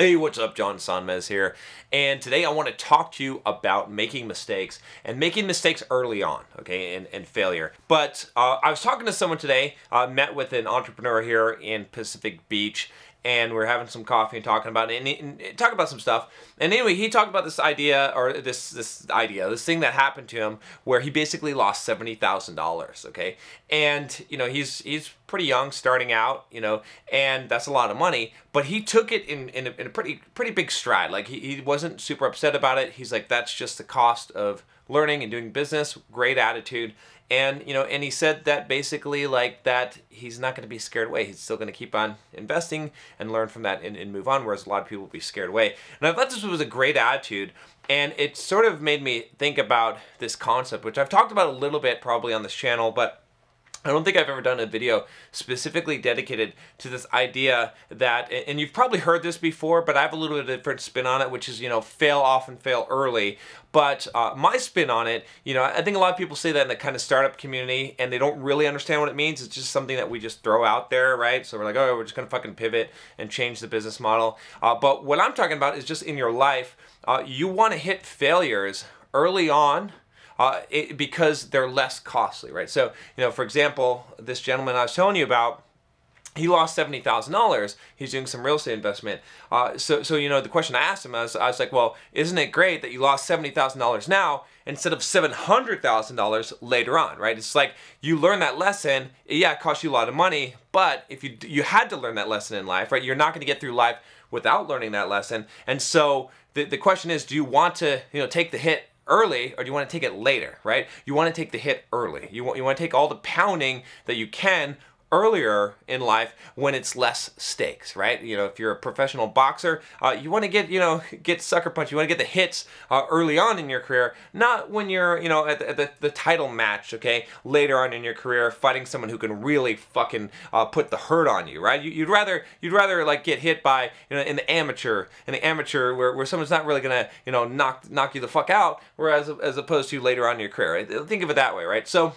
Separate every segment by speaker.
Speaker 1: Hey, what's up? John Sonmez here, and today I want to talk to you about making mistakes and making mistakes early on, okay, and failure. But I was talking to someone today, met with an entrepreneur here in Pacific Beach, and we're having some coffee and talking about it, and talking about some stuff. And anyway, he talked about this idea, or this thing that happened to him, where he basically lost $70,000. Okay, and you know he's pretty young, starting out, you know, and that's a lot of money. But he took it in a pretty big stride. Like he wasn't super upset about it. He's like, that's just the cost of learning and doing business. Great attitude. And, you know, and he said that basically like that he's not going to be scared away. He's still going to keep on investing and learn from that and move on, whereas a lot of people will be scared away. And I thought this was a great attitude. And it sort of made me think about this concept, which I've talked about a little bit probably on this channel, but I don't think I've ever done a video specifically dedicated to this idea that, and you've probably heard this before, but I have a little bit of a different spin on it, which is, you know, fail often, fail early. But my spin on it, you know, I think a lot of people say that in the kind of startup community, and they don't really understand what it means. It's just something that we just throw out there, right? So we're like, oh, we're just going to fucking pivot and change the business model. But what I'm talking about is just in your life, you want to hit failures early on, because they're less costly, right? So, you know, for example, this gentleman I was telling you about, he lost $70,000. He's doing some real estate investment. So you know, the question I asked him, I was like, well, isn't it great that you lost $70,000 now instead of $700,000 later on, right? It's like you learn that lesson. Yeah, it costs you a lot of money, but if you had to learn that lesson in life, right? You're not going to get through life without learning that lesson. And so the question is, do you want to, you know, take the hit early, or do you want to take it later, right? You want to take the hit early. You want to take all the pounding that you can earlier in life when it's less stakes, right? You know, if you're a professional boxer, you want to get sucker punched. You want to get the hits early on in your career, not when you're, you know, at the title match, okay, later on in your career, fighting someone who can really fucking put the hurt on you, right? You'd rather like get hit by, you know, in the amateur where someone's not really gonna, you know, knock you the fuck out, whereas as opposed to later on in your career, right? Think of it that way, right? So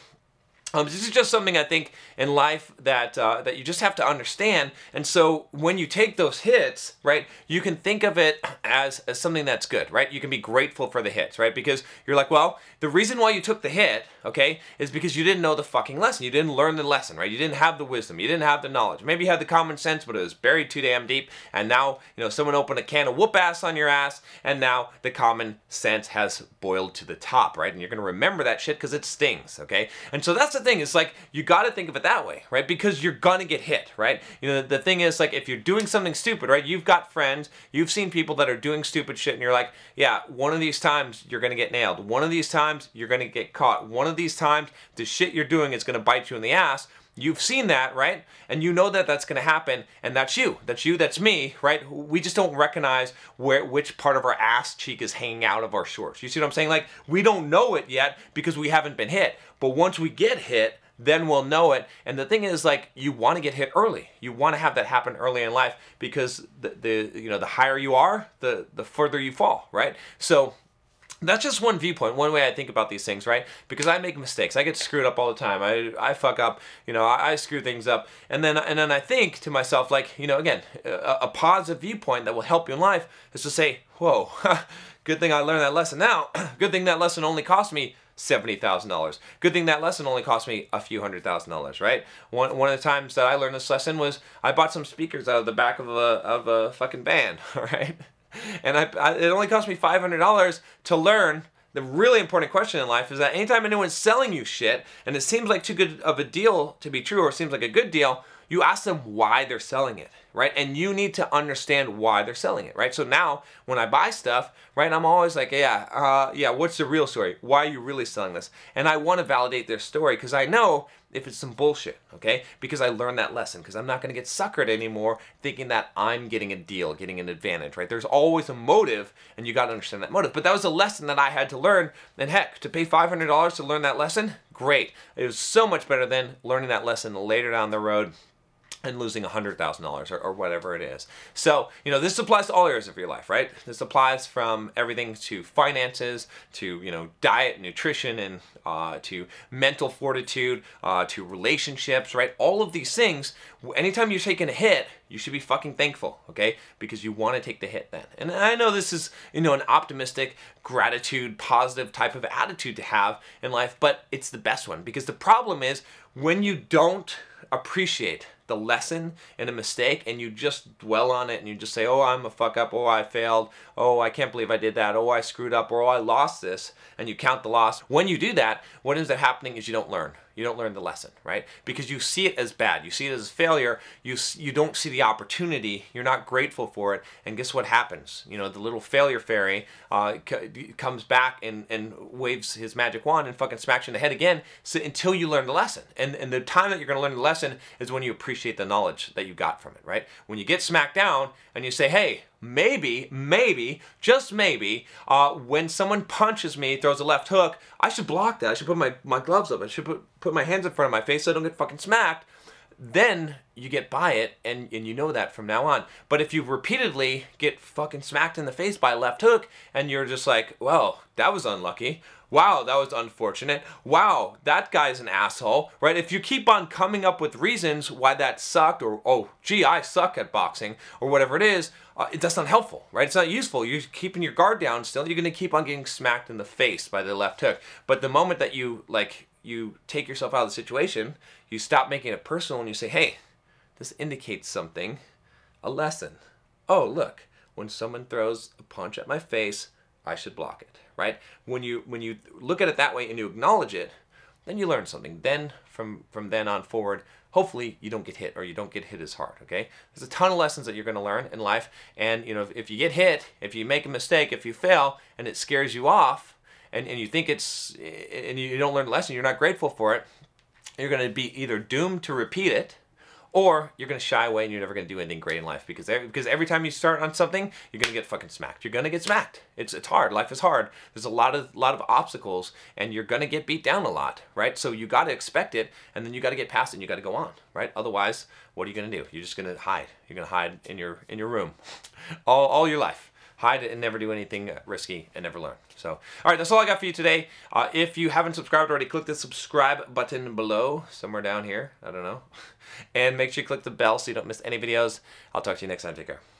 Speaker 1: this is just something I think in life that that you just have to understand. And so when you take those hits, right, you can think of it as something that's good, right? You can be grateful for the hits, right? Because you're like, well, the reason why you took the hit, okay, is because you didn't know the fucking lesson. You didn't learn the lesson, right? You didn't have the wisdom. You didn't have the knowledge. Maybe you had the common sense, but it was buried too damn deep. And now, you know, someone opened a can of whoop ass on your ass, and now the common sense has boiled to the top, right? And you're going to remember that shit because it stings, okay? And so that's the thing. It's like, you got to think of it that way, right? Because you're going to get hit, right? You know, the thing is, like, if you're doing something stupid, right? You've got friends, you've seen people that are doing stupid shit, and you're like, yeah, one of these times you're going to get nailed. One of these times you're going to get caught. One of these times the shit you're doing is going to bite you in the ass. You've seen that, right? And you know that that's going to happen, and that's you. That's you, that's me, right? We just don't recognize which part of our ass cheek is hanging out of our shorts. You see what I'm saying? Like, we don't know it yet because we haven't been hit. But once we get hit, then we'll know it. And the thing is, like, you want to get hit early. You want to have that happen early in life because the higher you are, the further you fall, right? So that's just one viewpoint, one way I think about these things, right? Because I make mistakes. I get screwed up all the time. I fuck up, you know, I screw things up. And then I think to myself, like, you know, again, a positive viewpoint that will help you in life is to say, whoa, good thing I learned that lesson now. Good thing that lesson only cost me $70,000. Good thing that lesson only cost me a few $100,000, right? One of the times that I learned this lesson was I bought some speakers out of the back of a fucking van, all right? And it only cost me $500 to learn. The really important question in life is that anytime anyone's selling you shit and it seems like too good of a deal to be true, or it seems like a good deal, you ask them why they're selling it, right? And you need to understand why they're selling it, right? So now when I buy stuff, right, I'm always like, yeah, what's the real story? Why are you really selling this? And I want to validate their story because I know if it's some bullshit, okay? Because I learned that lesson, because I'm not going to get suckered anymore thinking that I'm getting a deal, getting an advantage, right? There's always a motive, and you got to understand that motive. But that was a lesson that I had to learn, and heck, to pay $500 to learn that lesson, great. It was so much better than learning that lesson later down the road and losing $100,000 or whatever it is. So, this applies to all areas of your life, right? This applies from everything to finances, to, diet, nutrition, and to mental fortitude, to relationships, right? All of these things, anytime you're taking a hit, you should be fucking thankful, okay? Because you want to take the hit then. And I know this is, an optimistic, gratitude, positive type of attitude to have in life, but it's the best one. Because the problem is when you don't appreciate the lesson in a mistake and you just dwell on it and you just say, oh, I'm a fuck up, oh, I failed, oh, I can't believe I did that, oh, I screwed up, or oh, I lost this, and you count the loss. When you do that, what ends up happening is you don't learn. You don't learn the lesson, right? Because you see it as bad. You see it as a failure. You don't see the opportunity. You're not grateful for it. And guess what happens? The little failure fairy comes back and waves his magic wand and fucking smacks you in the head again until you learn the lesson. And the time that you're going to learn the lesson is when you appreciate the knowledge that you got from it, right? When you get smacked down and you say, hey, maybe, just maybe, when someone punches me, throws a left hook, I should block that. I should put my gloves up. I should put my hands in front of my face so I don't get fucking smacked. Then you get by it, and you know that from now on. But if you repeatedly get fucking smacked in the face by a left hook, and you're just like, well, that was unlucky. Wow, that was unfortunate. Wow, that guy's an asshole, right? If you keep on coming up with reasons why that sucked, or, oh, gee, I suck at boxing, or whatever it is, that's not helpful, right? It's not useful. You're keeping your guard down still. You're going to keep on getting smacked in the face by the left hook. But the moment that you take yourself out of the situation, you stop making it personal and you say, hey, this indicates something, a lesson. Oh, look, when someone throws a punch at my face, I should block it, right? When you look at it that way and you acknowledge it, then you learn something. Then from then on forward, hopefully you don't get hit, or you don't get hit as hard, okay? There's a ton of lessons that you're going to learn in life, and if you get hit, if you make a mistake, if you fail, and it scares you off, and you think and you don't learn the lesson, you're not grateful for it, you're going to be either doomed to repeat it, or you're going to shy away and you're never going to do anything great in life, because every time you start on something, you're going to get fucking smacked. You're going to get smacked. It's hard. Life is hard. There's a lot of obstacles, and you're going to get beat down a lot, right? So you got to expect it, and then you got to get past it and you got to go on, right? Otherwise, what are you going to do? You're just going to hide. You're going to hide in your room all your life. Hide and never do anything risky and never learn. So, all right, that's all I got for you today. If you haven't subscribed already, click the subscribe button below, somewhere down here. I don't know. And make sure you click the bell so you don't miss any videos. I'll talk to you next time. Take care.